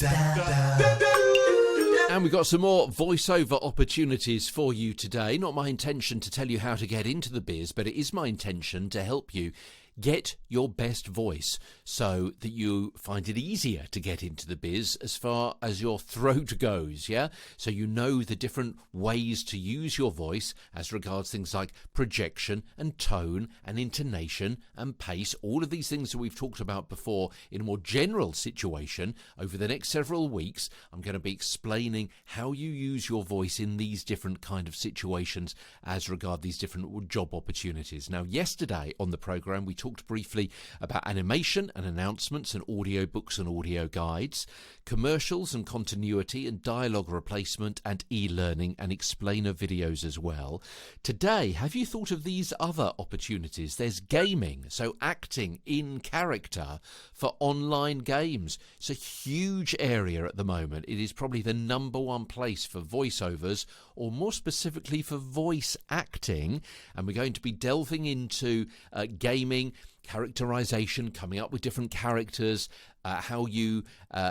And we've got some more voiceover opportunities for you today. Not my intention to tell you how to get into the biz, but it is my intention to help you get your best voice so that you find it easier to get into the biz as far as your throat goes, yeah? So you know the different ways to use your voice as regards things like projection and tone and intonation and pace, all of these things that we've talked about before in a more general situation. Over the next several weeks, I'm going to be explaining how you use your voice in these different kind of situations as regard these different job opportunities. Now, yesterday on the program, we talked briefly about animation and announcements and audiobooks and audio guides, commercials and continuity and dialogue replacement and e-learning and explainer videos as well. Today, have you thought of these other opportunities? There's gaming, so acting in character for online games. It's a huge area at the moment. It is probably the number one place for voiceovers, or more specifically for voice acting, and we're going to be delving into gaming, characterization, coming up with different characters, how you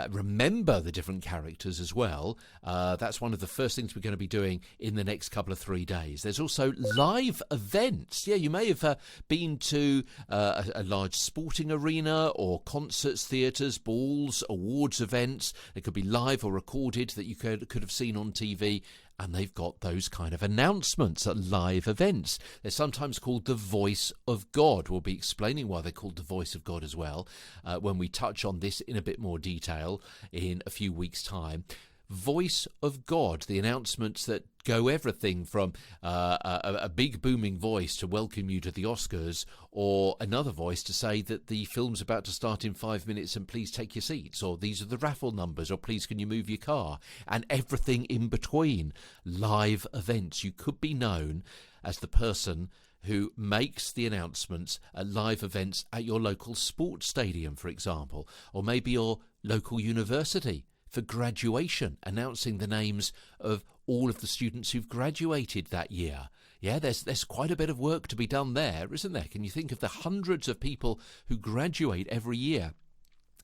remember the different characters as well. That's one of the first things we're going to be doing in the next couple of 3 days. There's also live events. Yeah, you may have been to a large sporting arena or concerts, theatres, balls, awards events. They could be live or recorded that you could have seen on TV. And they've got those kind of announcements at live events. They're sometimes called the voice of God. We'll be explaining why they're called the voice of God as well when we touch on this in a bit more detail in a few weeks' time. Voice of God, the announcements that go everything from a big booming voice to welcome you to the Oscars, or another voice to say that the film's about to start in 5 minutes and please take your seats, or these are the raffle numbers, or please can you move your car, and everything in between. Live events. You could be known as the person who makes the announcements at live events at your local sports stadium, for example, or maybe your local university for graduation, announcing the names of all of the students who've graduated that year. Yeah, there's quite a bit of work to be done there, isn't there? Can you think of the hundreds of people who graduate every year?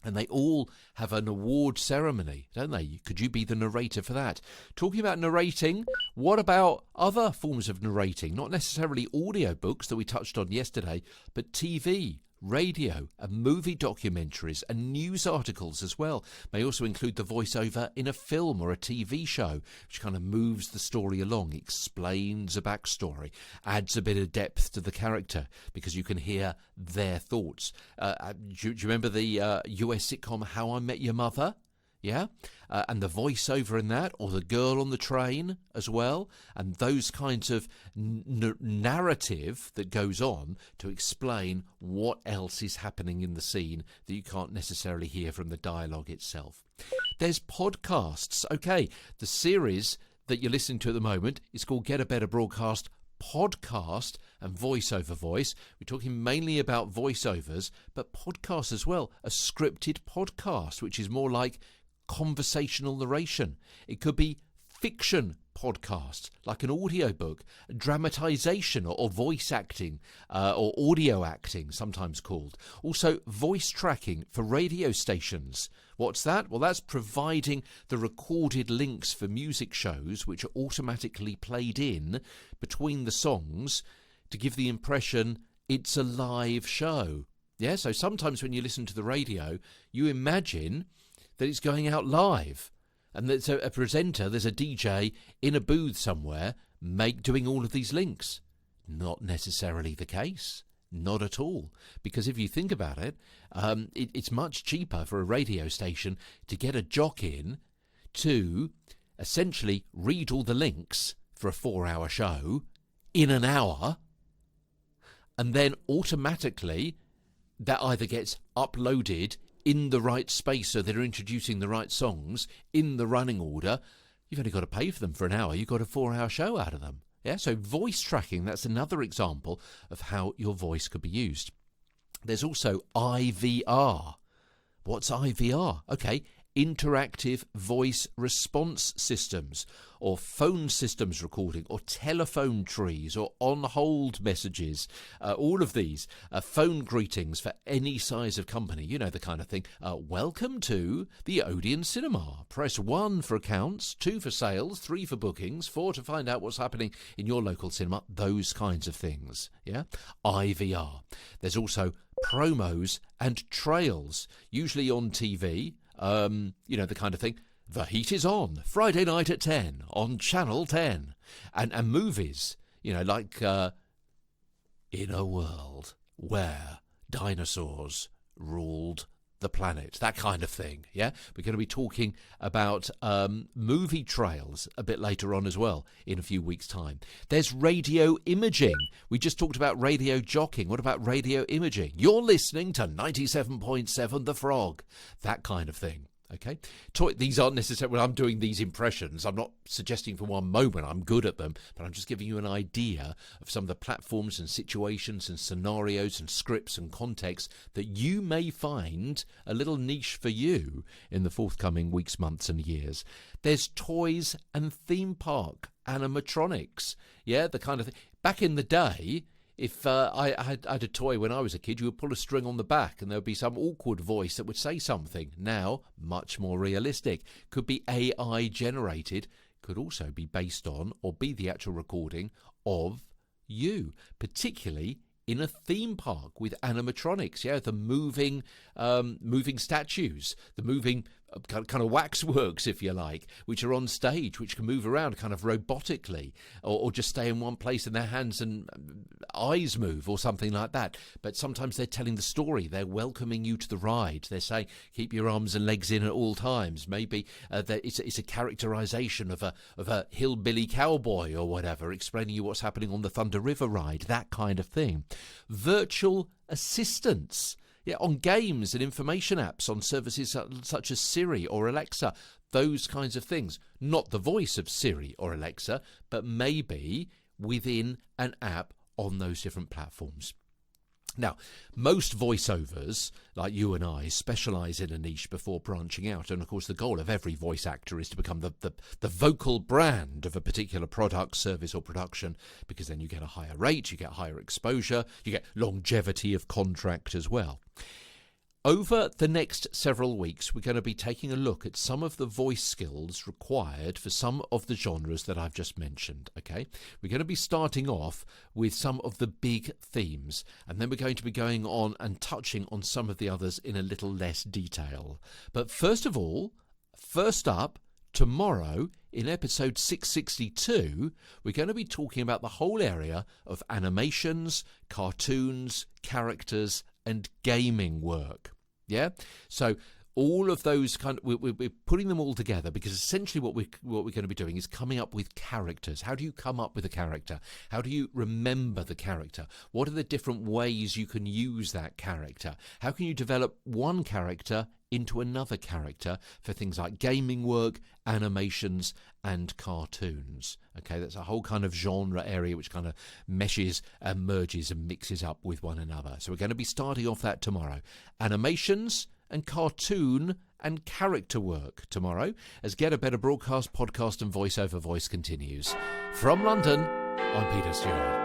And they all have an award ceremony, don't they? Could you be the narrator for that? Talking about narrating, what about other forms of narrating? Not necessarily audiobooks that we touched on yesterday, but TV, radio and movie documentaries and news articles as well. May also include the voiceover in a film or a TV show, which kind of moves the story along, explains a backstory, adds a bit of depth to the character because you can hear their thoughts. Do you remember the US sitcom How I Met Your Mother? Yeah, and the voiceover in that, or the girl on the train as well, and those kinds of narrative that goes on to explain what else is happening in the scene that you can't necessarily hear from the dialogue itself. There's podcasts. Okay, the series that you're listening to at the moment is called Get a Better Broadcast Podcast and Voiceover Voice. We're talking mainly about voiceovers, but podcasts as well. A scripted podcast, which is more like conversational narration. It could be fiction podcast, like an audiobook, dramatization or voice acting or audio acting, sometimes called. Also, voice tracking for radio stations. What's that? Well, that's providing the recorded links for music shows which are automatically played in between the songs to give the impression it's a live show. Yeah, so sometimes when you listen to the radio, you imagine that it's going out live, and there's a presenter, there's a DJ in a booth somewhere doing all of these links. Not necessarily the case. Not at all. Because if you think about it, it's much cheaper for a radio station to get a jock in to essentially read all the links for a 4-hour show in an hour, and then automatically that either gets uploaded in the right space so they're introducing the right songs in the running order. You've only got to pay for them for an hour. You've got a 4-hour show out of them. Yeah, so voice tracking, that's another example of how your voice could be used. There's also IVR. What's IVR? Okay, interactive voice response systems, or phone systems recording, or telephone trees, or on-hold messages. All of these phone greetings for any size of company. You know the kind of thing. Welcome to the Odeon Cinema. Press 1 for accounts, 2 for sales, 3 for bookings, 4 to find out what's happening in your local cinema. Those kinds of things. Yeah, IVR. There's also promos and trails, usually on TV. You know the kind of thing. The heat is on, Friday night at 10 on Channel 10. And movies, you know, like In a World Where Dinosaurs Ruled the Planet, that kind of thing. Yeah, we're going to be talking about movie trails a bit later on as well in a few weeks' time. There's radio imaging. We just talked about radio jockeying. What about radio imaging? You're listening to 97.7 The Frog, that kind of thing. Okay, these aren't necessarily, when I'm doing these impressions, I'm not suggesting for one moment I'm good at them, but I'm just giving you an idea of some of the platforms and situations and scenarios and scripts and contexts that you may find a little niche for you in the forthcoming weeks, months and years. There's toys and theme park animatronics. Yeah, the kind of thing. Back in the day, if I had a toy when I was a kid, you would pull a string on the back and there would be some awkward voice that would say something. Now, much more realistic. Could be AI generated. Could also be based on or be the actual recording of you, particularly in a theme park with animatronics. Yeah, the moving statues, the moving kind of waxworks, if you like, which are on stage, which can move around kind of robotically, or just stay in one place and their hands and eyes move or something like that. But sometimes they're telling the story. They're welcoming you to the ride. They're saying, keep your arms and legs in at all times. Maybe it's a characterization of a hillbilly cowboy or whatever, explaining you what's happening on the Thunder River ride, that kind of thing. Virtual assistants. Yeah, on games and information apps, on services such as Siri or Alexa, those kinds of things. Not the voice of Siri or Alexa, but maybe within an app on those different platforms. Now, most voiceovers, like you and I, specialise in a niche before branching out. And, of course, the goal of every voice actor is to become the vocal brand of a particular product, service or production, because then you get a higher rate, you get higher exposure, you get longevity of contract as well. Over the next several weeks, we're going to be taking a look at some of the voice skills required for some of the genres that I've just mentioned, okay? We're going to be starting off with some of the big themes, and then we're going to be going on and touching on some of the others in a little less detail. But first of all, first up, tomorrow, in episode 662, we're going to be talking about the whole area of animations, cartoons, characters, and gaming work. Yeah, so all of those we're putting them all together because essentially what we're going to be doing is coming up with characters. How do you come up with a character? How do you remember the character? What are the different ways you can use that character? How can you develop one character into another character for things like gaming work, animations, and cartoons? Okay, that's a whole kind of genre area which kind of meshes and merges and mixes up with one another. So we're going to be starting off that tomorrow. Animations and cartoon and character work tomorrow as Get a Better Broadcast, Podcast and Voiceover Voice continues. From London, I'm Peter Stewart.